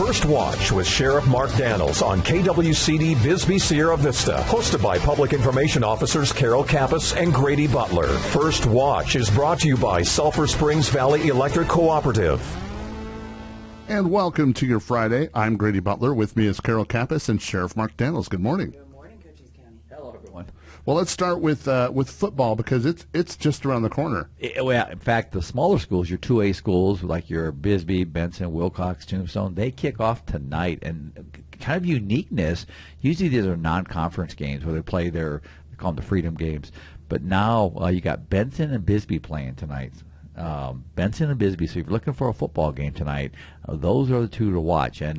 First Watch with Sheriff Mark Daniels on KWCD Bisbee Sierra Vista. Hosted by Public Information Officers Carol Kappas and Grady Butler. First Watch is brought to you by Sulphur Springs Valley Electric Cooperative. And welcome to your Friday. I'm Grady Butler. With me is Carol Kappas and Sheriff Mark Daniels. Good morning. Good morning, Cochise County. Hello, everyone. Well, let's start with football because it's just around the corner. Well, in fact, the smaller schools, your 2A schools, like your Bisbee, Benson, Wilcox, Tombstone, they kick off tonight. And kind of uniqueness, usually these are non-conference games where they play they call them the Freedom Games. But now you got Benson and Bisbee playing tonight. Benson and Bisbee. So if you're looking for a football game tonight, those are the two to watch. And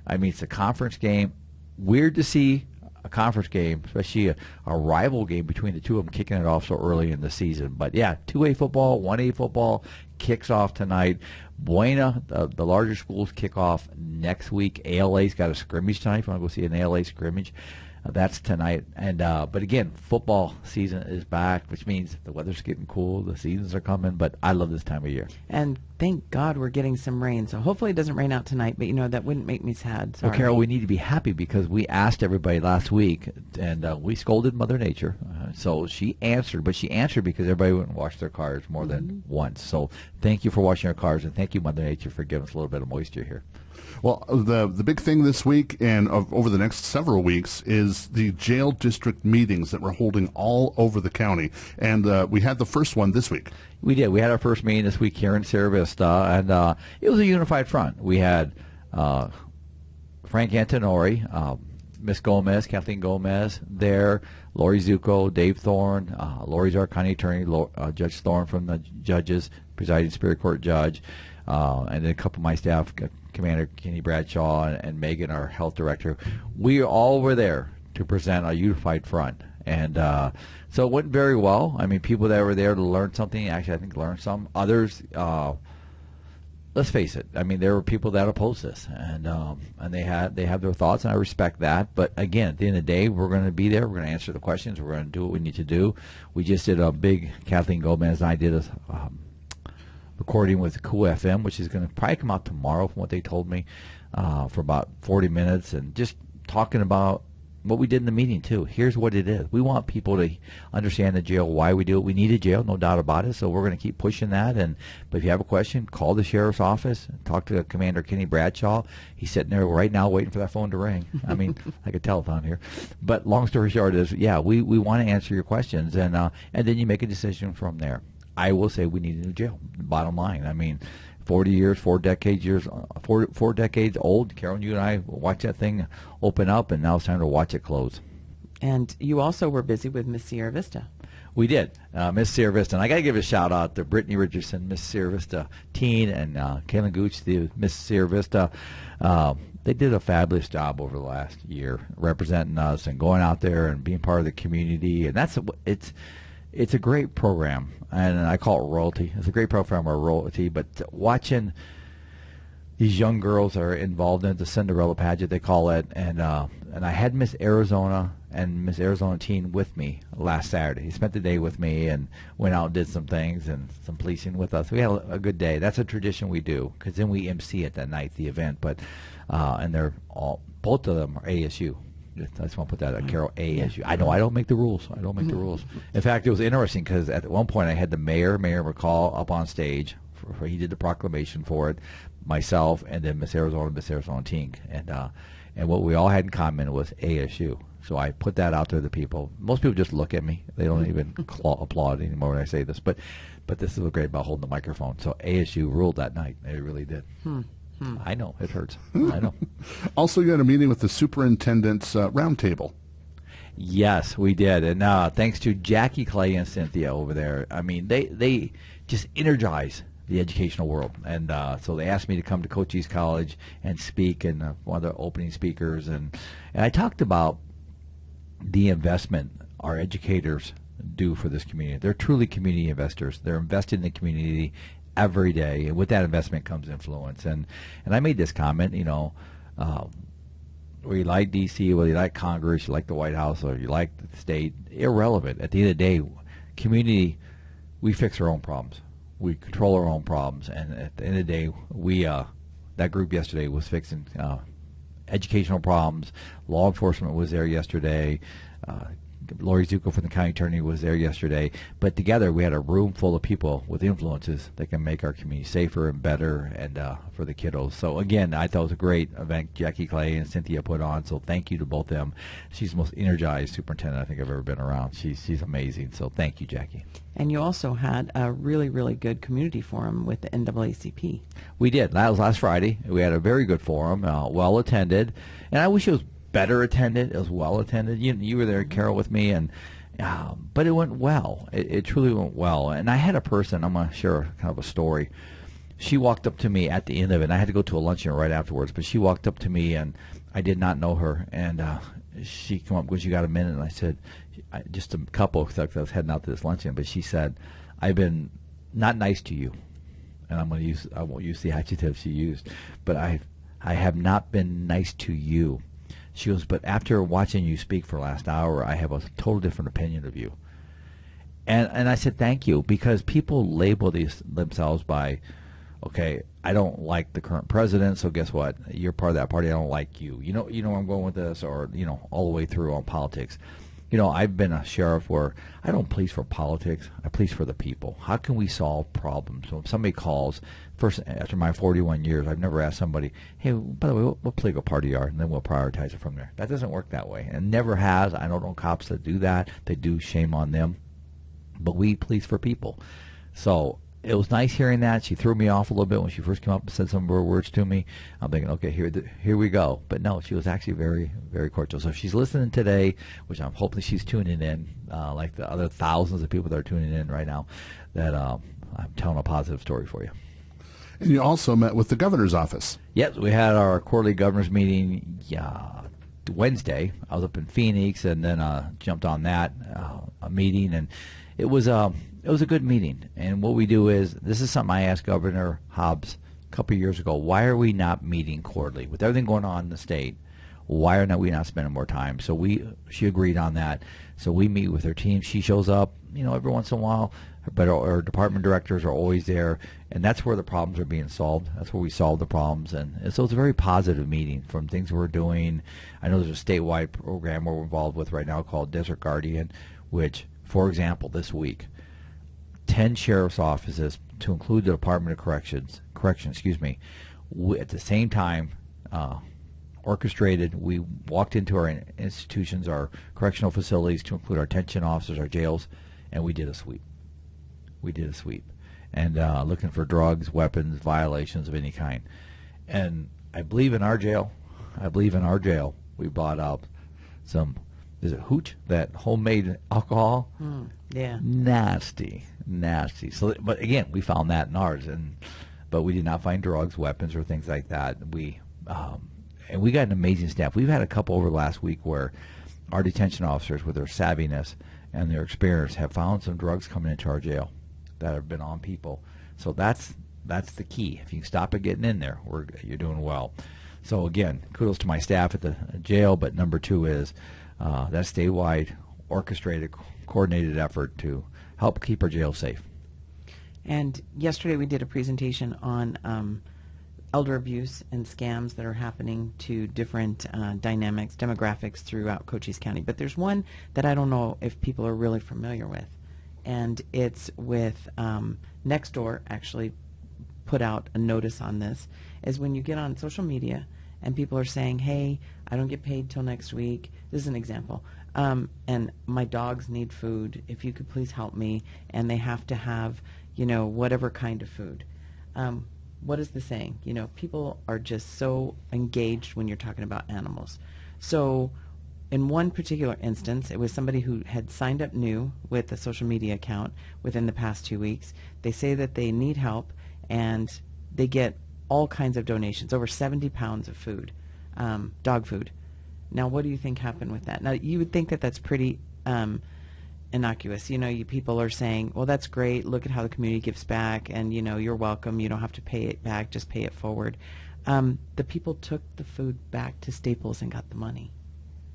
it's a conference game. Weird to see a conference game, especially a rival game between the two of them kicking it off so early in the season. But yeah, 2A football, 1A football kicks off tonight. Buena, the larger schools kick off next week. ALA's got a scrimmage tonight. If you want to go see an ALA scrimmage, that's tonight. And but again, football season is back, which means the weather's getting cool, the seasons are coming. But I love this time of year. And thank God we're getting some rain. So hopefully it doesn't rain out tonight. But that wouldn't make me sad. Sorry. Well, Carol, we need to be happy because we asked everybody last week, and we scolded Mother Nature. So she answered, but she answered because everybody went and washed their cars more than once. So thank you for washing your cars, and thank you, Mother Nature, for giving us a little bit of moisture here. Well, the big thing this week and over the next several weeks is the jail district meetings that we're holding all over the county. And we had the first one this week. We did. We had our first meeting this week here in Sierra Vista, and it was a unified front. We had Frank Antonori, Miss Gomez, Kathleen Gomez there, Lori Zucco, Dave Thorne, Lori's our county attorney, Judge Thorne from the judges, presiding Superior Court judge, and then a couple of my staff, Commander Kenny Bradshaw and Megan, our health director. We all were there to present a unified front. And so it went very well. I mean, people that were there to learn something, actually I think learned some. Others, let's face it, I mean, there were people that opposed this. And they have their thoughts, and I respect that. But again, at the end of the day, we're going to be there. We're going to answer the questions. We're going to do what we need to do. We just did a big, Kathleen Gomez and I did a recording with Cool FM, which is going to probably come out tomorrow from what they told me, for about 40 minutes, and just talking about what we did in the meeting too. Here's what it is. We want people to understand the jail, why we do it. We need a jail, no doubt about it, so we're going to keep pushing that. But if you have a question, call the sheriff's office, talk to Commander Kenny Bradshaw. He's sitting there right now waiting for that phone to ring. I mean, like a telephone here. But long story short is, yeah, we want to answer your questions, and then you make a decision from there. I will say we need a new jail. Bottom line, I mean, 40 years, 4 decades old. Carol, you and I watched that thing open up, and now it's time to watch it close. And you also were busy with Miss Sierra Vista. We did, Miss Sierra Vista, and I got to give a shout out to Brittany Richardson, Miss Sierra Vista teen, and Kaylin Gooch, the Miss Sierra Vista. They did a fabulous job over the last year representing us and going out there and being part of the community, and it's a great program, and I call it royalty. It's a great program, or royalty, but watching these young girls that are involved in the Cinderella pageant, they call it, and I had Miss Arizona and Miss Arizona teen with me last Saturday. He spent the day with me and went out and did some things and some policing with us. We had a good day. That's a tradition we do, because then we MC it that night, the event. But and both of them are ASU. I just want to put that at Carol ASU. I know I don't make the rules. I don't make the rules. In fact, it was interesting because at one point I had the Mayor McCall, up on stage. He did the proclamation for it, myself, and then Miss Arizona Teen. And what we all had in common was ASU. So I put that out there to people. Most people just look at me. They don't even applaud anymore when I say this. But this is what's great about holding the microphone. So ASU ruled that night. It really did. I know. It hurts. I know. Also, you had a meeting with the superintendent's roundtable. Yes, we did. And thanks to Jackie Clay and Cynthia over there. I mean, they just energize the educational world. And so they asked me to come to Cochise College and speak, and one of the opening speakers. And I talked about the investment our educators do for this community. They're truly community investors. They're invested in the community every day, and with that investment comes influence. And I made this comment, whether you like D.C., whether you like Congress, you like the White House, or you like the state, irrelevant. At the end of the day, community, we fix our own problems. We control our own problems, and at the end of the day, we that group yesterday was fixing educational problems. Law enforcement was there yesterday. Lori Zuko from the county attorney was there yesterday. But together we had a room full of people with influences that can make our community safer and better and for the kiddos. So again, I thought it was a great event Jackie Clay and Cynthia put on. So thank you to both of them. She's the most energized superintendent I think I've ever been around. She's amazing. So thank you, Jackie. And you also had a really, really good community forum with the NAACP. We did. That was last Friday. We had a very good forum, well attended. And I wish it was better attended. It was well attended. You were there, Carol, with me, and but it went well. It truly went well. And I had a person, I'm going to share kind of a story. She walked up to me at the end of it, and I had to go to a luncheon right afterwards, but she walked up to me, and I did not know her, and she came up, "Would you got a minute?" And I said, just a couple, because I was heading out to this luncheon, but she said, "I've been not nice to you," and I won't use the adjective she used, but I have not been nice to you. She goes, "But after watching you speak for the last hour, I have a total different opinion of you." And I said, thank you, because people label themselves by, okay, I don't like the current president, so guess what? You're part of that party. I don't like you. You know where I'm going with this, or all the way through on politics. I've been a sheriff where I don't police for politics. I police for the people. How can we solve problems? So if somebody calls, first, after my 41 years, I've never asked somebody, "Hey, by the way, what political party you are?" and then we'll prioritize it from there. That doesn't work that way, and never has. I don't know cops that do that. They do, shame on them. But we police for people. So it was nice hearing that. She threw me off a little bit when she first came up and said some of her words to me. I'm thinking, okay, here we go. But no, she was actually very, very cordial. So if she's listening today, which I'm hoping she's tuning in, like the other thousands of people that are tuning in right now, that I'm telling a positive story for you. And you also met with the governor's office. Yes, we had our quarterly governor's meeting Wednesday. I was up in Phoenix and then jumped on that a meeting, and it was a good meeting. And what we do is, this is something I asked Governor Hobbs a couple of years ago. Why are we not meeting quarterly with everything going on in the state? Why are we not spending more time? So she agreed on that. So we meet with her team. She shows up, every once in a while. But our department directors are always there, and that's where the problems are being solved. That's where we solve the problems, and so it's a very positive meeting from things we're doing. I know there's a statewide program we're involved with right now called Desert Guardian, which, for example, this week, 10 sheriff's offices, to include the Department of Correction, at the same time, orchestrated. We walked into our institutions, our correctional facilities, to include our detention officers, our jails, and we did a sweep. And looking for drugs, weapons, violations of any kind. And I believe in our jail, we bought up some, is it hooch, that homemade alcohol? Yeah. Nasty. So, but again, we found that in ours, but we did not find drugs, weapons, or things like that. And we got an amazing staff. We've had a couple over the last week where our detention officers, with their savviness and their experience, have found some drugs coming into our jail that have been on people. So that's the key. If you can stop it getting in there, you're doing well. So again, kudos to my staff at the jail, but number two is that statewide, orchestrated, coordinated effort to help keep our jail safe. And yesterday we did a presentation on elder abuse and scams that are happening to different demographics throughout Cochise County. But there's one that I don't know if people are really familiar with. And it's with Nextdoor actually put out a notice on this, is when you get on social media and people are saying, "Hey, I don't get paid till next week." This is an example. And my dogs need food. If you could please help me. And they have to have, whatever kind of food. What is the saying? People are just so engaged when you're talking about animals. So in one particular instance, it was somebody who had signed up new with a social media account within the past 2 weeks. They say that they need help, and they get all kinds of donations, over 70 pounds of food, dog food. Now, what do you think happened with that? Now, you would think that that's pretty innocuous. People are saying, well, that's great. Look at how the community gives back, and, you're welcome. You don't have to pay it back. Just pay it forward. The people took the food back to Staples and got the money.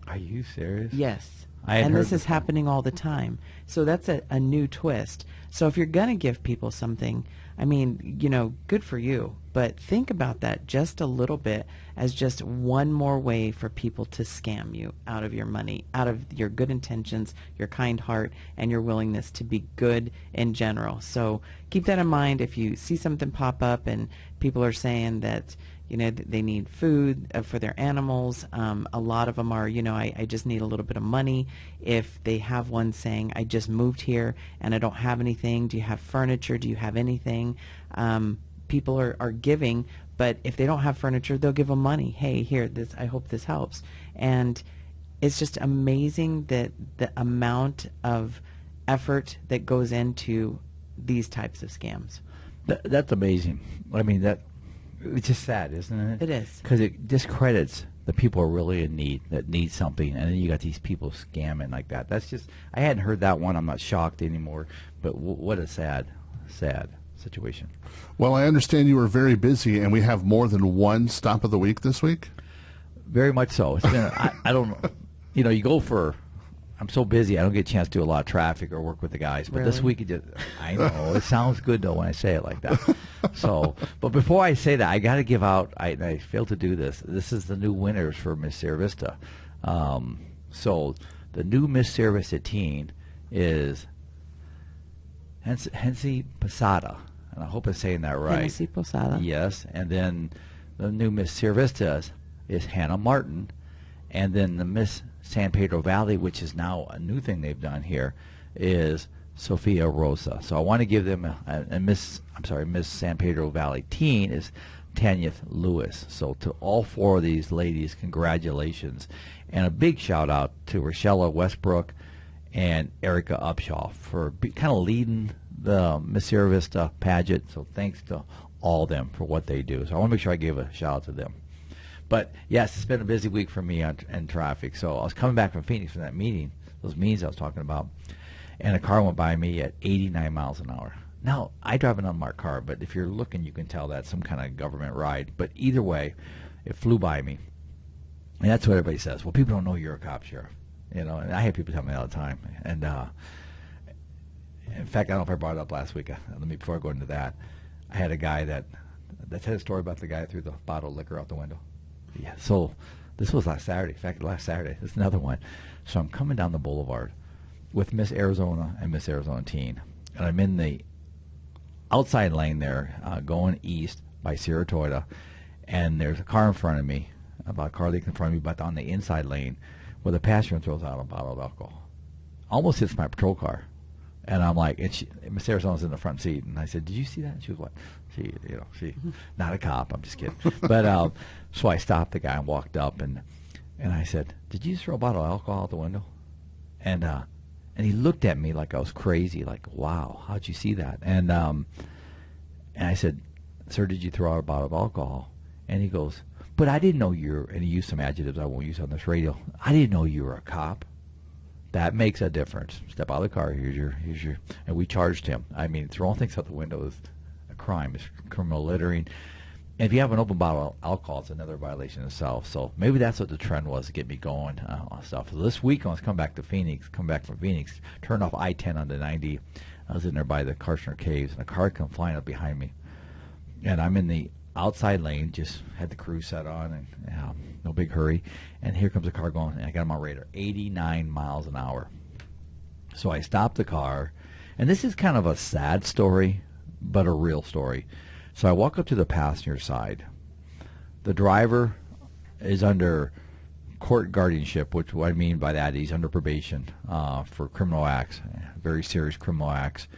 Are you serious? Yes. And this is happening all the time. So that's a new twist. So if you're going to give people something, I mean, good for you. But think about that just a little bit as just one more way for people to scam you out of your money, out of your good intentions, your kind heart, and your willingness to be good in general. So keep that in mind if you see something pop up and people are saying that, they need food for their animals. A lot of them are, I just need a little bit of money. If they have one saying, I just moved here and I don't have anything. Do you have furniture? Do you have anything? People are giving, but if they don't have furniture, they'll give them money. Hey, here, I hope this helps. And it's just amazing that the amount of effort that goes into these types of scams. That's amazing. I mean, it's just sad, isn't it? It is. Because it discredits the people who are really in need, that need something, and then you got these people scamming like that. That's just, I hadn't heard that one. I'm not shocked anymore, but what a sad situation. Well, I understand you were very busy, and we have more than one stop of the week this week? Very much so. It's been, I don't know, you go for, I'm so busy, I don't get a chance to do a lot of traffic or work with the guys. But this week, I know, it sounds good, though, when I say it like that. So, but before I say that, I got to give out, I failed to do this. This is the new winners for Miss Sierra Vista. So, the new Miss Sierra Vista teen is Hensi Posada. And I hope I'm saying that right. Hensi Posada. Yes. And then the new Miss Sierra Vista is Hannah Martin. And then the Miss San Pedro Valley, which is now a new thing they've done here, is Sophia Rosa. So I want to give them Miss San Pedro Valley teen is Tanya Lewis. So to all four of these ladies, congratulations. And a big shout out to Rochella Westbrook and Erica Upshaw for kind of leading the Miss Sierra Vista pageant. So thanks to all of them for what they do. So I want to make sure I give a shout out to them. But yes, it's been a busy week for me in traffic. So I was coming back from Phoenix from that meeting, those meetings I was talking about, and a car went by me at 89 miles an hour. Now, I drive an unmarked car, but if you're looking, you can tell that's some kind of government ride. But either way, it flew by me. And that's what everybody says. Well, people don't know you're a cop, Sheriff. And I have people tell me all the time. And in fact, I don't know if I brought it up last week. Before I go into that, I had a guy that's had a story about the guy who threw the bottle of liquor out the window. Yeah, so this was last Saturday. In fact, last Saturday. This is another one. So I'm coming down the boulevard with Miss Arizona and Miss Arizona Teen. And I'm in the outside lane there, going east by Sierra Toyota. And there's a car in front of me, about a car leak in front of me, but on the inside lane, where the passenger throws out a bottle of alcohol. Almost hits my patrol car. And I'm like, Miss Arizona's in the front seat. And I said, did you see that? And she was like, she, not a cop. I'm just kidding. But so I stopped the guy and walked up. And I said, did you just throw a bottle of alcohol out the window? And he looked at me like I was crazy, like, wow, how'd you see that? And I said, sir, did you throw out a bottle of alcohol? And he goes, but I didn't know you were, and he used some adjectives I won't use on this radio. I didn't know you were a cop. That makes a difference. Step out of the car. Here's your, and we charged him. I mean, throwing things out the window is a crime. It's criminal littering. And if you have an open bottle of alcohol, it's another violation itself. So maybe that's what the trend was to get me going on stuff. So this week, when I was come back from Phoenix, turned off I-10 onto 90. I was in there by the Karshner Caves, and a car come flying up behind me. And I'm in the outside lane, just had the cruise set on, and no big hurry. And here comes a car going, and I got him on radar, 89 miles an hour. So I stopped the car, and this is kind of a sad story, but a real story. So I walk up to the passenger side. The driver is under court guardianship, which what I mean by that, he's under probation for criminal acts, very serious criminal acts.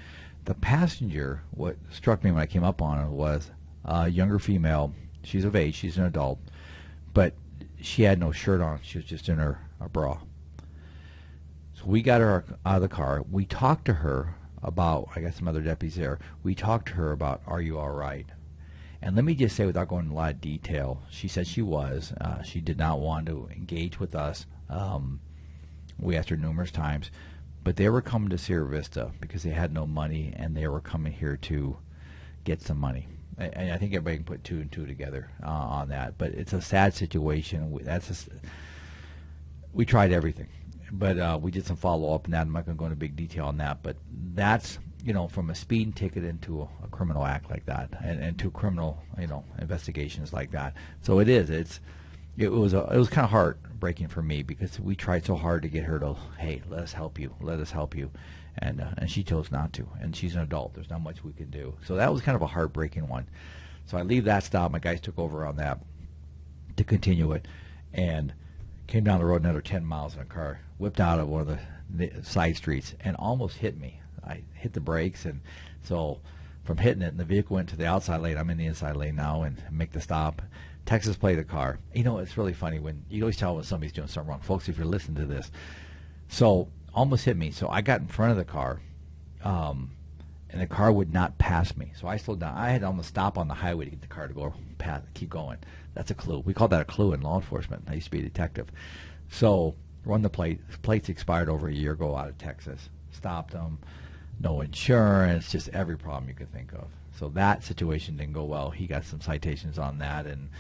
The passenger, what struck me when I came up on it was a younger female. She's of age, she's an adult, but she had no shirt on. She was just in her bra. So we got her out of the car. We talked to her about, I got some other deputies there, we talked to her about, are you all right? And let me just say, without going into a lot of detail, she said she was. She did not want to engage with us. We asked her numerous times, but they were coming to Sierra Vista because they had no money, and they were coming here to get some money. And I think everybody can put two and two together on that. But it's a sad situation. We tried everything. But we did some follow-up on that. I'm not going to go into big detail on that. But that's, from a speeding ticket into a criminal act like that, and to criminal, investigations like that. So it was kind of heartbreaking for me, because we tried so hard to get her to, hey, let us help you, and she chose not to. And she's an adult. There's not much we can do. So that was kind of a heartbreaking one. So I leave that stop. My guys took over on that to continue it, and came down the road another 10 miles in a car, whipped out of one of the side streets, and almost hit me. I hit the brakes, and so from hitting it, and the vehicle went to the outside lane. I'm in the inside lane now, and make the stop. Texas plate the car. It's really funny when you always tell when somebody's doing something wrong. Folks, if you're listening to this, so almost hit me. So I got in front of the car, and the car would not pass me. So I slowed down. I had to almost stop on the highway to get the car to go keep going. That's a clue. We call that a clue in law enforcement. I used to be a detective. So run the plate. Plates expired over a year ago out of Texas. Stopped them. No insurance. Just every problem you could think of. So that situation didn't go well. He got some citations on that, and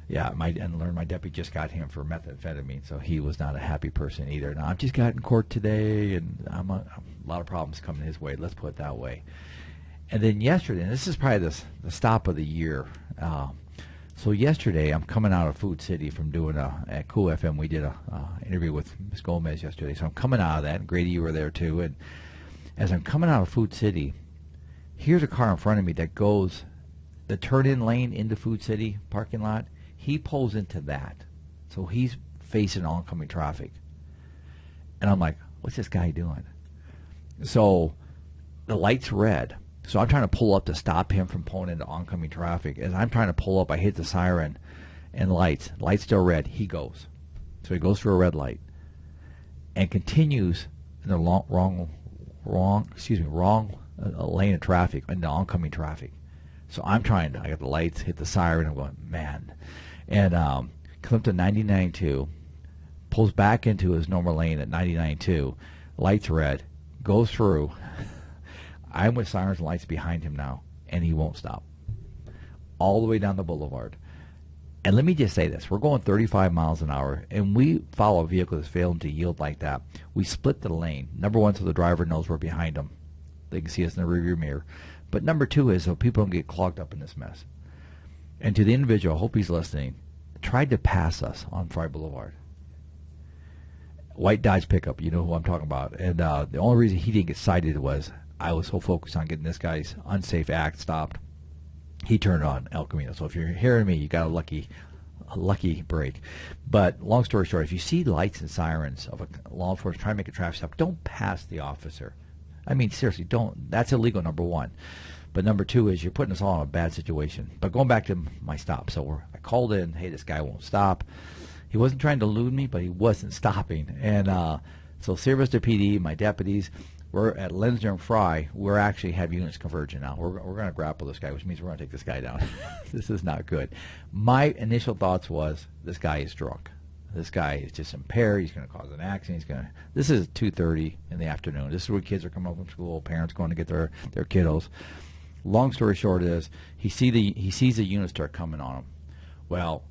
learned my deputy just got him for methamphetamine, so he was not a happy person either. Now, I've just got in court today, and a lot of problems coming his way. Let's put it that way. And then yesterday, and this is probably the stop of the year. So yesterday, I'm coming out of Food City from doing at Cool FM. We did a interview with Ms. Gomez yesterday. So I'm coming out of that, and Grady, you were there too. And as I'm coming out of Food City, here's a car in front of me that goes the turn-in lane into Food City parking lot. He pulls into that. So he's facing oncoming traffic. And I'm like, what's this guy doing? So the light's red. So I'm trying to pull up to stop him from pulling into oncoming traffic. As I'm trying to pull up, I hit the siren and light's still red. He goes. So he goes through a red light and continues in the wrong lane of traffic, into oncoming traffic. So I got the lights, hit the siren, I'm going, man. And comes up to 99.2, pulls back into his normal lane at 99.2, lights red, goes through. I'm with sirens and lights behind him now, and he won't stop. All the way down the boulevard. And let me just say this. We're going 35 miles an hour, and we follow a vehicle that's failing to yield like that. We split the lane. Number one, so the driver knows we're behind him. They can see us in the rearview mirror. But number two is so people don't get clogged up in this mess. And to the individual, I hope he's listening, tried to pass us on Fry Boulevard. White Dodge pickup, you know who I'm talking about. And the only reason he didn't get cited was I was so focused on getting this guy's unsafe act stopped. He turned on El Camino. So if you're hearing me, you got a lucky break. But long story short, if you see lights and sirens of a law enforcement trying to make a traffic stop, don't pass the officer. I mean, seriously, don't. That's illegal, number one. But number two is you're putting us all in a bad situation. But going back to my stop, so I called in, hey, this guy won't stop. He wasn't trying to elude me, but he wasn't stopping. And so Sierra Vista PD, my deputies, we're at Lenzner and Fry. We're actually have units converging now. We're going to grapple this guy, which means we're going to take this guy down. This is not good. My initial thoughts was this guy is drunk. This guy is just impaired. He's going to cause an accident. This is 2:30 in the afternoon. This is where kids are coming home from school. Parents going to get their kiddos. Long story short is he sees the unit start coming on him. Well,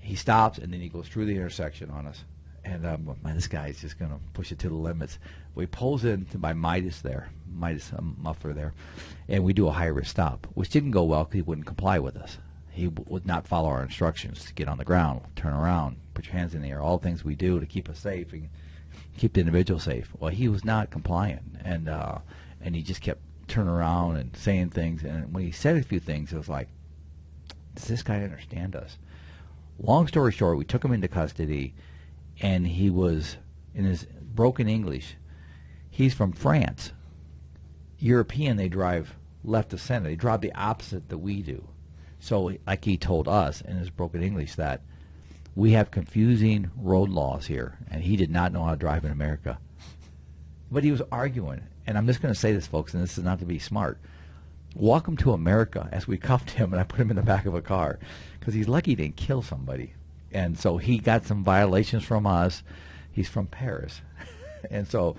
he stops and then he goes through the intersection on us. And man, this guy is just going to push it to the limits. We pulls into my Midas muffler there, and we do a high-risk stop, which didn't go well because he wouldn't comply with us. He would not follow our instructions to get on the ground, turn around, put your hands in the air, all things we do to keep us safe and keep the individual safe. Well, he was not compliant, and he just kept turning around and saying things. And when he said a few things, it was like, does this guy understand us? Long story short, we took him into custody, and he was, in his broken English, he's from France. European, they drive left to center. They drive the opposite that we do. So, like he told us in his broken English, that we have confusing road laws here, and he did not know how to drive in America. But he was arguing, and I'm just going to say this, folks, and this is not to be smart. Welcome to America, as we cuffed him, and I put him in the back of a car, because he's lucky he didn't kill somebody. And so he got some violations from us. He's from Paris. And so,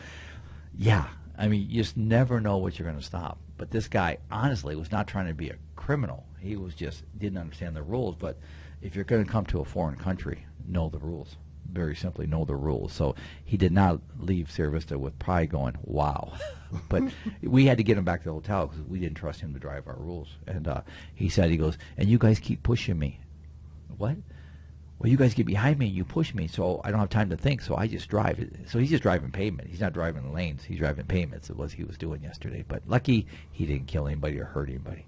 yeah, I mean, you just never know what you're going to stop. But this guy, honestly, was not trying to be a criminal. He was just didn't understand the rules. But if you're going to come to a foreign country, know the rules. very simply know the rules. So he did not leave Sierra Vista with pride going, wow. But we had to get him back to the hotel because we didn't trust him to drive our rules. And he goes, and you guys keep pushing me. What? Well, you guys get behind me and you push me, so I don't have time to think, so I just drive. So he's just driving pavement. He's not driving lanes. He's driving pavements. It was he was doing yesterday. But lucky he didn't kill anybody or hurt anybody.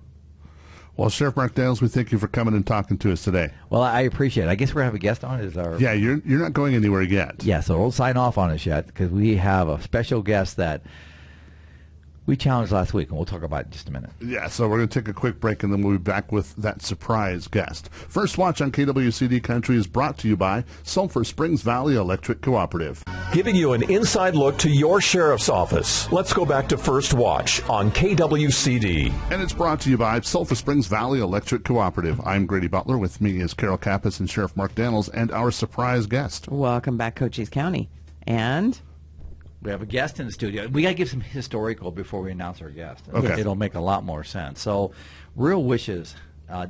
Well, Sheriff Mark Daniels, we thank you for coming and talking to us today. Well, I appreciate it. I guess we're going to have a guest on. Is our Yeah, you're not going anywhere yet. Yeah, so don't sign off on us yet because we have a special guest that we challenged last week, and we'll talk about it in just a minute. Yeah, so we're going to take a quick break, and then we'll be back with that surprise guest. First Watch on KWCD Country is brought to you by Sulphur Springs Valley Electric Cooperative. Giving you an inside look to your sheriff's office. Let's go back to First Watch on KWCD. And it's brought to you by Sulphur Springs Valley Electric Cooperative. I'm Grady Butler. With me is Carol Kappas and Sheriff Mark Daniels and our surprise guest. Welcome back, Cochise County. And we have a guest in the studio. We got to give some historical before we announce our guest. Okay. It'll make a lot more sense. So, Real Wishes,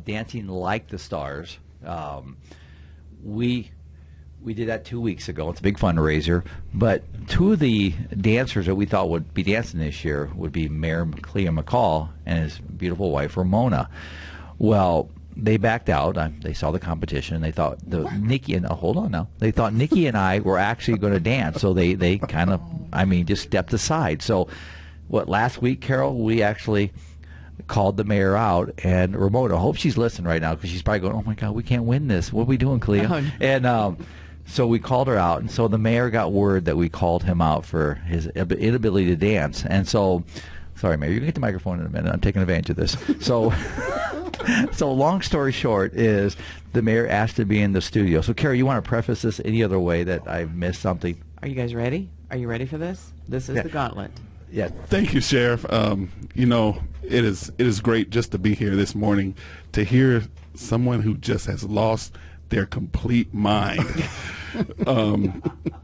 Dancing Like the Stars. We did that 2 weeks ago. It's a big fundraiser. But two of the dancers that we thought would be dancing this year would be Mayor Clea McCall and his beautiful wife, Ramona. Well, they backed out. They saw the competition. They thought Nikki and hold on now. They thought Nikki and I were actually going to dance. So they kind of, just stepped aside. So, last week, Carol, we actually called the mayor out, and Ramona, I hope she's listening right now because she's probably going, oh my God, we can't win this. What are we doing, Clea? Oh, no. And so we called her out, and so the mayor got word that we called him out for his inability to dance. And so, sorry, Mayor, you can get the microphone in a minute. I'm taking advantage of this. So. So long story short is the mayor asked to be in the studio. So, Carol, you want to preface this any other way that I've missed something? are you guys ready? Are you ready for this? This is the gauntlet. Yeah. Thank you, Sheriff. It is great just to be here this morning to hear someone who just has lost their complete mind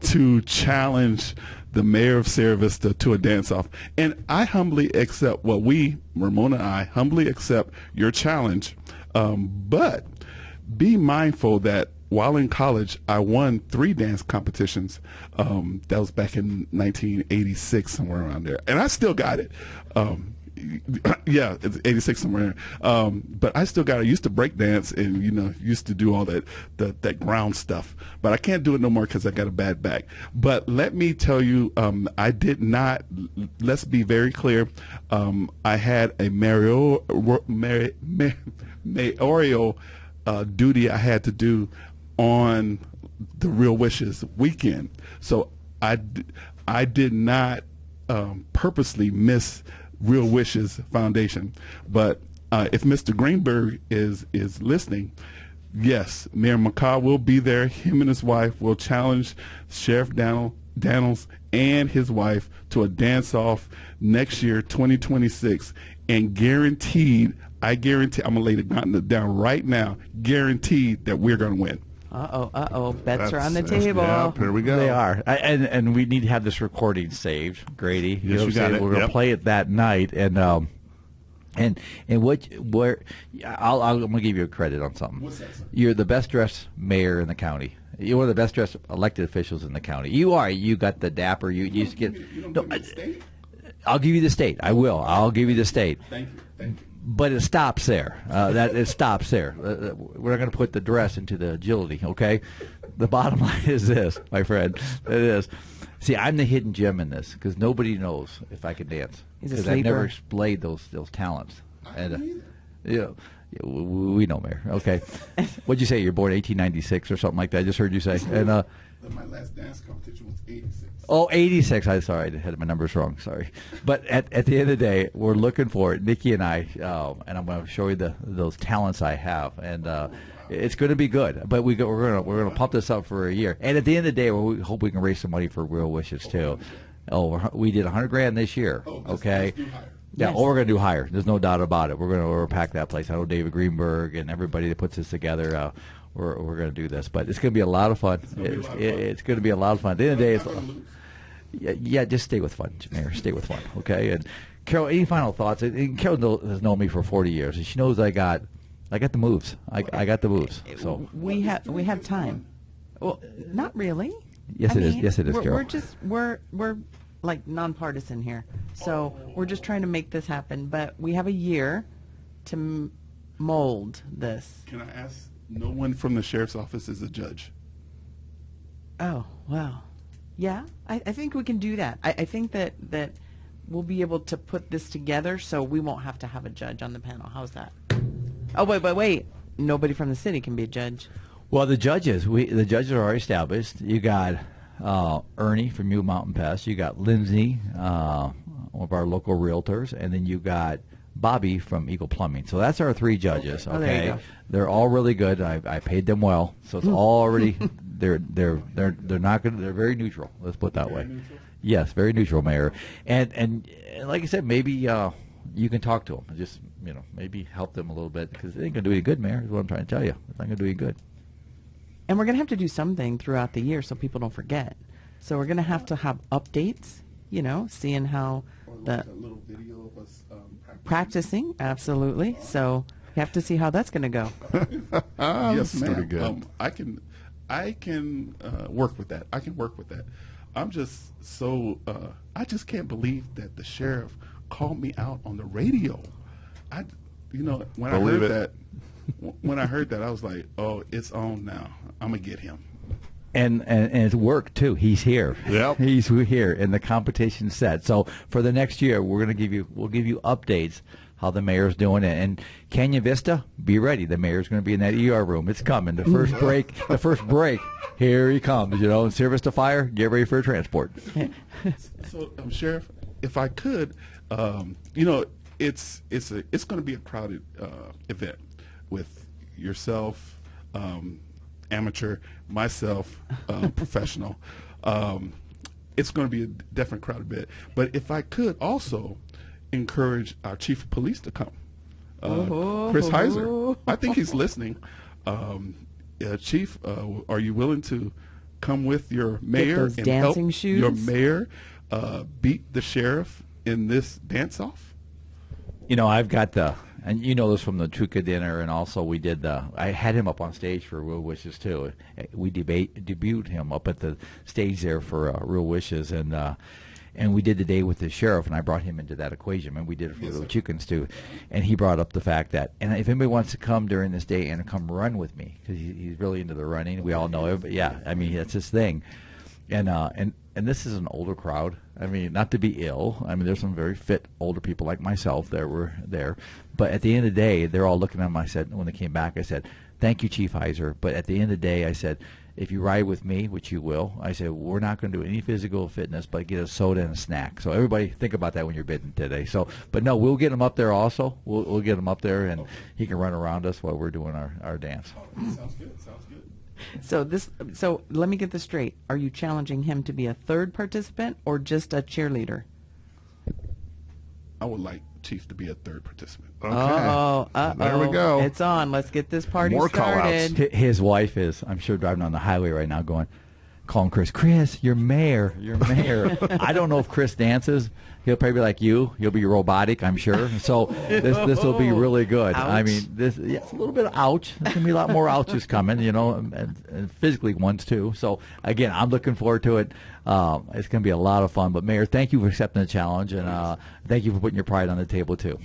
to challenge the mayor of Sierra Vista to a dance-off. And I humbly accept, Ramona and I humbly accept your challenge. But be mindful that while in college, I won 3 dance competitions. That was back in 1986, somewhere around there. And I still got it. Yeah, it's 86 somewhere. But I still got it. I used to break dance and, used to do all that ground stuff. But I can't do it no more because I got a bad back. But let me tell you, I did not, let's be very clear, I had a mayoral duty I had to do on the Real Wishes weekend. So I did not purposely miss Real Wishes Foundation. But if Mr. Greenberg is listening, yes, Mayor McCaw will be there. Him and his wife will challenge Sheriff Daniels and his wife to a dance-off next year, 2026. And I guarantee, I'm going to lay the gauntlet down right now, guaranteed that we're going to win. Bets are on the table. Yeah, here we go. They are, and we need to have this recording saved, Grady. Yes, you got it. We're going to play it that night, and I'm going to give you a credit on something. What's that, sir? You're the best dressed mayor in the county. You're one of the best dressed elected officials in the county. You are. You got the dapper. You used to get. You don't give me the state? I'll give you the state. I will. I'll give you the state. Thank you. But it stops there. It stops there. We're not going to put the dress into the agility, okay? The bottom line is this, my friend. It is. See, I'm the hidden gem in this because nobody knows if I can dance. He's a because I've never sleeper. displayed those talents. either. We know, Mayor. Okay. What'd you say? You're born 1896 or something like that? I just heard you say. And My last dance competition was 86. Oh, 86. I'm sorry. I had my numbers wrong. Sorry. But at the end of the day, we're looking for it, Nikki and I, and I'm going to show you those talents I have. And it's going to be good. But we're going to pump this up for a year. And at the end of the day, we hope we can raise some money for Real Wishes, too. Oh, we did $100,000 this year. Okay. Let's do higher. Yeah, Yes. we're going to do higher. There's no doubt about it. We're going to overpack that place. I know David Greenberg and everybody that puts this together. We're going to do this, but it's going to be a lot of fun. It's going to be a lot of fun. At the end of the day, yeah, just stay with fun, Mayor. Stay with fun, okay? And Carol, any final thoughts? And Carol has known me for 40 years, and she knows I got the moves. I got the moves. So We have time. Well, not really. Yes, I it is. mean, Yes, it is, We're, Carol. we're just we're like nonpartisan here, so we're just trying to make this happen. But we have a year to mold this. Can I ask? No one from the sheriff's office is a judge. Oh well, yeah. I think we can do that. I think that we'll be able to put this together, so we won't have to have a judge on the panel. How's that? Oh wait. Nobody from the city can be a judge. Well, the judges are already established. You got Ernie from New Mountain Pest. You got Lindsay, one of our local realtors, and then you got Bobby from Eagle Plumbing. So that's our three judges. Okay, Oh, there you go. They're all really good. I paid them well, so it's already they're not good. They're very neutral. Let's put it that way. Yes, very neutral, Mayor. And like I said, maybe you can talk to them. Just maybe help them a little bit because they ain't gonna do any good, Mayor. Is what I'm trying to tell you. It's not gonna do any good. And we're going to have to do something throughout the year so people don't forget. So we're going to have updates, seeing how the a little video of us practicing. Absolutely. So we have to see how that's going to go. Yes, That's ma'am. pretty good. I can work with that. I can work with that. I'm just so I just can't believe that the sheriff called me out on the radio. When Believe it. when I heard that, I was like, oh, it's on now. I'm gonna get him. And it's worked too. He's here. Yep. He's here, and the competition's set. So for the next year, we'll give you updates how the mayor's doing it. And Canyon Vista, be ready. The mayor's going to be in that ER room. It's coming. The first break. Here he comes. In Service to Fire, get ready for transport. So, Sheriff, if I could, it's going to be a crowded event with yourself, amateur, myself, professional. It's going to be a definite crowded event. But if I could also encourage our chief of police to come, Chris Heiser. I think he's listening. Chief, are you willing to come with your mayor those and dancing help shoes? your mayor beat the sheriff in this dance-off? I've got and this from the Chuka dinner, and also we did I had him up on stage for Real Wishes too. We debuted him up at the stage there for Real Wishes, and we did the day with the sheriff, and I brought him into that equation, and we did it for the Chukans too. And he brought up the fact that, and if anybody wants to come during this day and come run with me, because he's really into the running, we all know it, but yeah, I mean, that's his thing. And this is an older crowd. I mean, not to be ill. I mean, there's some very fit older people like myself that were there. But at the end of the day, they're all looking at him. I said, when they came back, I said, thank you, Chief Heiser. But at the end of the day, I said, if you ride with me, which you will, I said, we're not going to do any physical fitness, but get a soda and a snack. So everybody think about that when you're bidding today. So, but no, we'll get him up there also. We'll get him up there, and he can run around us while we're doing our dance. Sounds good. Sounds good. So let me get this straight. Are you challenging him to be a third participant or just a cheerleader? I would like Chief to be a third participant. Okay. There we go. It's on. Let's get this party More started. His wife is, I'm sure, driving on the highway right now calling Chris, you're mayor. I don't know if Chris dances. He'll probably be like you. He'll be robotic, I'm sure. So this will be really good. Ouch. I mean, it's a little bit of ouch. There's going to be a lot more ouches coming, and physically ones too. So, again, I'm looking forward to it. It's going to be a lot of fun. But, Mayor, thank you for accepting the challenge, and thank you for putting your pride on the table, too.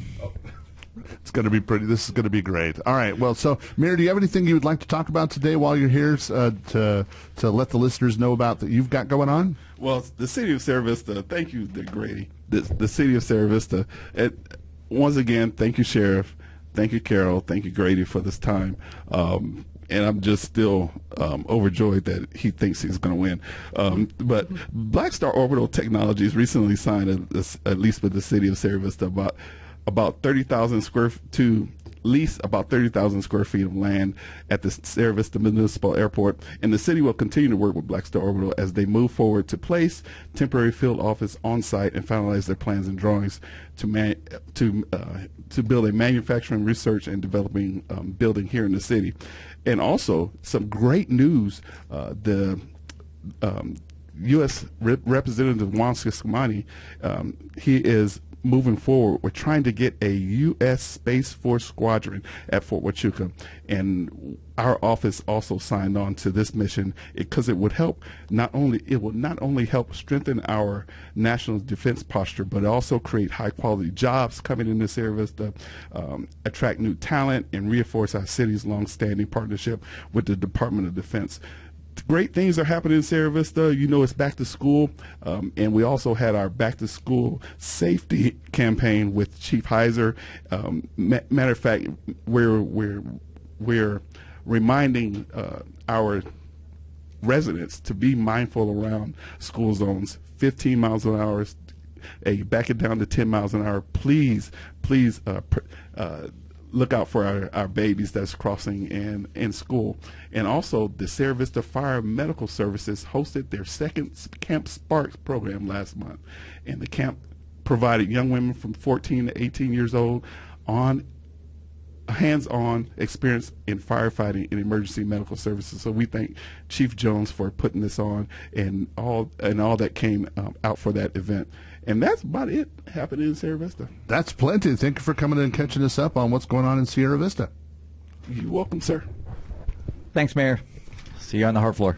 It's going to be pretty. This is going to be great. All right. Well, so Mayor, do you have anything you would like to talk about today while you're here to let the listeners know about that you've got going on? Well, the city of Sierra Vista, thank you, Grady. The city of Sierra Vista. Once again, thank you, Sheriff. Thank you, Carol. Thank you, Grady, for this time. And I'm just still overjoyed that he thinks he's going to win. But Black Star Orbital Technologies recently signed a lease with the city of Sierra Vista about 30,000 to lease about 30,000 square feet of land at the Sierra Vista Municipal Airport, and the city will continue to work with Black Star Orbital as they move forward to place temporary field office on site and finalize their plans and drawings to build a manufacturing, research, and developing building here in the city. And also some great news: the U.S. Representative Juan Ciscomani, he is moving forward, we're trying to get a U.S. Space Force squadron at Fort Huachuca, and our office also signed on to this mission because it would not only help strengthen our national defense posture, but also create high quality jobs coming into Sierra Vista, attract new talent, and reinforce our city's long-standing partnership with the Department of Defense. Great things are happening in Sierra Vista. You know, it's back to school, and we also had our back to school safety campaign with Chief Heiser. Matter of fact, we're reminding our residents to be mindful around school zones. 15 miles an hour, back it down to 10 miles an hour. Please, look out for our babies that's crossing in school. And also, the Sierra Vista Fire Medical Services hosted their second Camp Sparks program last month. And the camp provided young women from 14 to 18 years old hands-on experience in firefighting and emergency medical services. So we thank Chief Jones for putting this on and all that came out for that event. And that's about it happening in Sierra Vista. That's plenty. Thank you for coming in and catching us up on what's going on in Sierra Vista. You're welcome, sir. Thanks, Mayor. See you on the hard floor.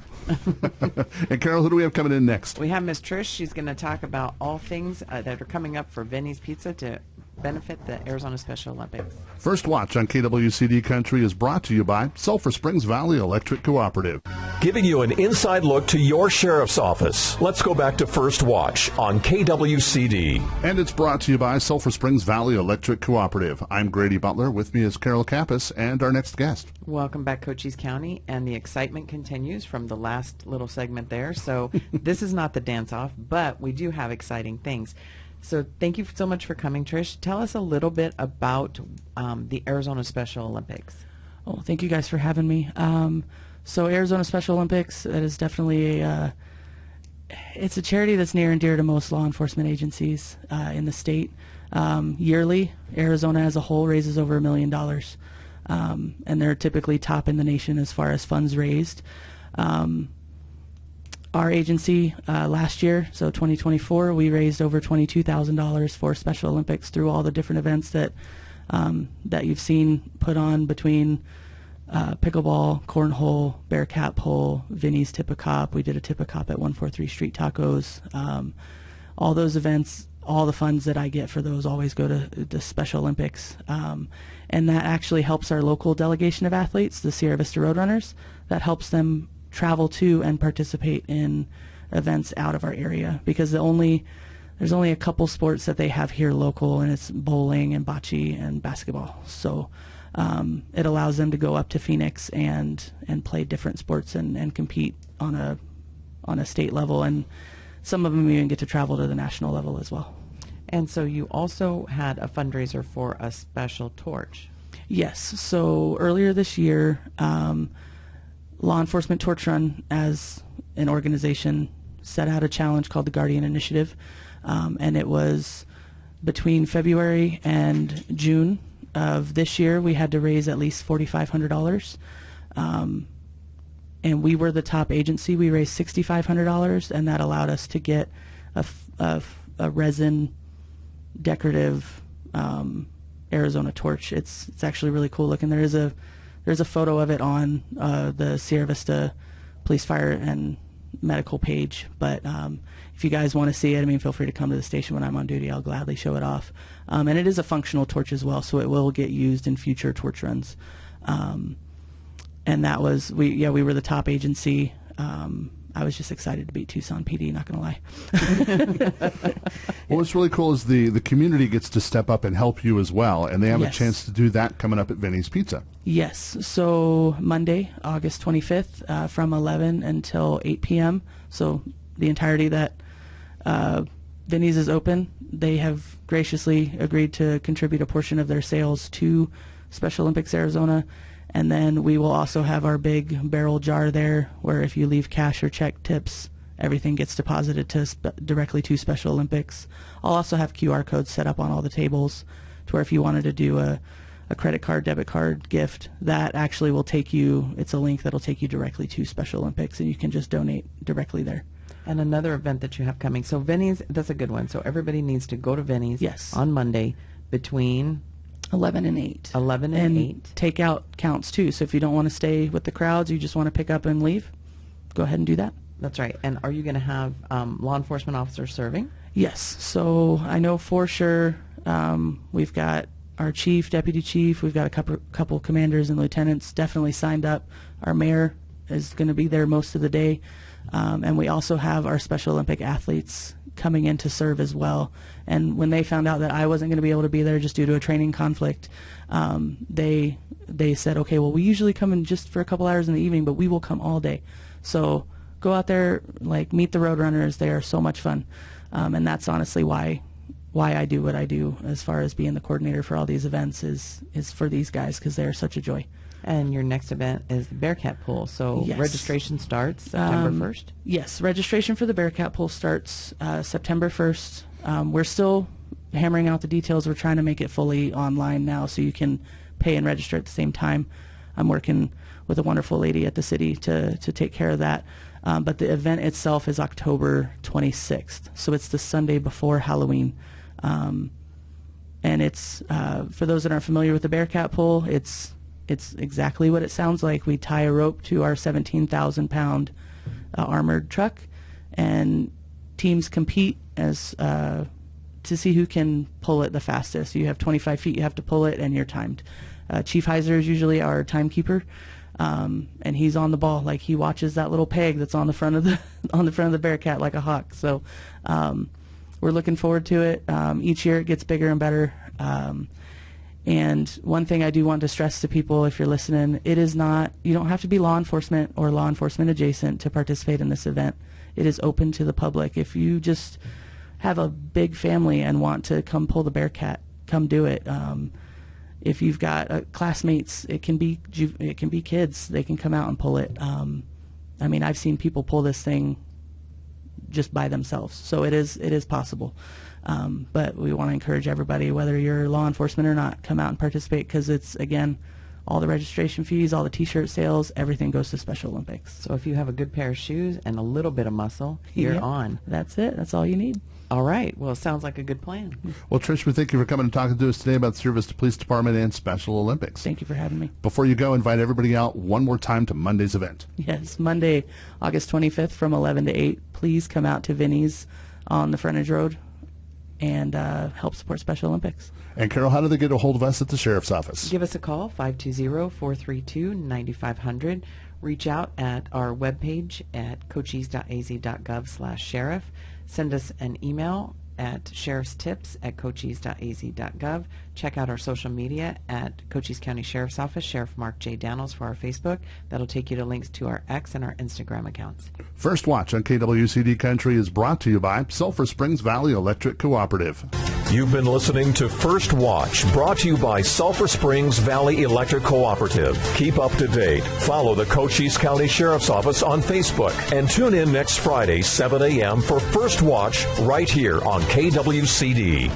And Carol, who do we have coming in next? We have Miss Trish. She's going to talk about all things that are coming up for Vinny's Pizza to benefit the Arizona Special Olympics. First Watch on KWCD Country is brought to you by Sulphur Springs Valley Electric Cooperative. Giving you an inside look to your sheriff's office. Let's go back to First Watch on KWCD. And it's brought to you by Sulphur Springs Valley Electric Cooperative. I'm Grady Butler. With me is Carol Kappas and our next guest. Welcome back, Cochise County, and the excitement continues from the last little segment there. So this is not the dance-off, but we do have exciting things. So thank you so much for coming, Trish. Tell us a little bit about the Arizona Special Olympics. Oh, thank you guys for having me. So Arizona Special Olympics, that is definitely it's a charity that's near and dear to most law enforcement agencies in the state. Yearly, Arizona as a whole raises over $1 million, and they're typically top in the nation as far as funds raised. Our agency last year, so 2024, we raised over $22,000 for Special Olympics through all the different events that you've seen put on between pickleball, cornhole, bear cat pole, Vinny's Tip a Cop. We did a Tip a Cop at 143 Street Tacos. All those events, all the funds that I get for those always go to the Special Olympics. And that actually helps our local delegation of athletes, the Sierra Vista Roadrunners. That helps them travel to and participate in events out of our area, because there's only a couple sports that they have here local, and it's bowling and bocce and basketball. So it allows them to go up to Phoenix and play different sports and compete on a state level, and some of them even get to travel to the national level as well. And so you also had a fundraiser for a special torch. Yes. So earlier this year, Law Enforcement Torch Run, as an organization, set out a challenge called the Guardian Initiative, and it was between February and June of this year. We had to raise at least $4,500, and we were the top agency. We raised $6,500, and that allowed us to get a resin decorative Arizona torch. It's actually really cool looking. There's a photo of it on the Sierra Vista Police, Fire, and Medical page. But if you guys want to see it, I mean, feel free to come to the station when I'm on duty. I'll gladly show it off. And it is a functional torch as well, so it will get used in future torch runs. And that was, we were the top agency. I was just excited to beat Tucson PD, not going to lie. Well, what's really cool is the community gets to step up and help you as well, and they have a chance to do that coming up at Vinny's Pizza. Yes. So Monday, August 25th, from 11 until 8 p.m., so the entirety that Vinny's is open, they have graciously agreed to contribute a portion of their sales to Special Olympics Arizona. And then we will also have our big barrel jar there, where if you leave cash or check tips, everything gets deposited directly to Special Olympics. I'll also have QR codes set up on all the tables, to where if you wanted to do a credit card, debit card gift, that actually will take you, it's a link that'll take you directly to Special Olympics, and you can just donate directly there. And another event that you have coming. So Vinny's, that's a good one. So everybody needs to go to Vinny's Yes. on Monday between 11 and 8. 11 and 8. Takeout counts too. So if you don't want to stay with the crowds, you just want to pick up and leave, go ahead and do that. That's right. And are you going to have law enforcement officers serving? Yes. So I know for sure we've got our chief, deputy chief, we've got a couple commanders and lieutenants definitely signed up. Our mayor is going to be there most of the day. And we also have our Special Olympic athletes coming in to serve as well. And when they found out that I wasn't going to be able to be there just due to a training conflict, they said, okay, well, we usually come in just for a couple hours in the evening, but we will come all day. So go out there, like, meet the Roadrunners. They are so much fun. And that's honestly why I do what I do as far as being the coordinator for all these events is for these guys, because they are such a joy. And your next event is the Bearcat Pool. So Yes. registration starts September 1st? Yes, registration for the Bearcat Pool starts September 1st. We're still hammering out the details. We're trying to make it fully online now so you can pay and register at the same time. I'm working with a wonderful lady at the city to take care of that. But the event itself is October 26th. So it's the Sunday before Halloween. And it's, for those that aren't familiar with the Bearcat Pool, it's exactly what it sounds like. We tie a rope to our 17,000-pound armored truck, and teams compete as to see who can pull it the fastest. You have 25 feet you have to pull it, and you're timed. Chief Heiser is usually our timekeeper, and he's on the ball. Like, he watches that little peg that's on the front of the Bearcat like a hawk. So we're looking forward to it. Each year it gets bigger and better. And one thing I do want to stress to people, if you're listening, it is not, you don't have to be law enforcement or law enforcement adjacent to participate in this event. It is open to the public. If you just have a big family and want to come pull the Bearcat, come do it. If you've got classmates, it can be kids. They can come out and pull it. I mean, I've seen people pull this thing just by themselves. So it is possible. But we want to encourage everybody, whether you're law enforcement or not, come out and participate, because it's, again, all the registration fees, all the T-shirt sales, everything goes to Special Olympics. So if you have a good pair of shoes and a little bit of muscle, you're Yep. on. That's it. That's all you need. All right. Well, it sounds like a good plan. Well, Trish, we thank you for coming and talking to us today about the Sierra Vista Police Department and Special Olympics. Thank you for having me. Before you go, invite everybody out one more time to Monday's event. Yes, Monday, August 25th from 11 to 8. Please come out to Vinny's on the Frontage Road and help support Special Olympics. And, Carol, how do they get a hold of us at the Sheriff's Office? Give us a call, 520-432-9500. Reach out at our webpage at cochise.az.gov/sheriff. Send us an email at sheriffstips@cochise.az.gov. Check out our social media at Cochise County Sheriff's Office, Sheriff Mark J. Daniels for our Facebook. That'll take you to links to our X and our Instagram accounts. First Watch on KWCD Country is brought to you by Sulphur Springs Valley Electric Cooperative. You've been listening to First Watch, brought to you by Sulphur Springs Valley Electric Cooperative. Keep up to date. Follow the Cochise County Sheriff's Office on Facebook. And tune in next Friday, 7 a.m. for First Watch right here on KWCD.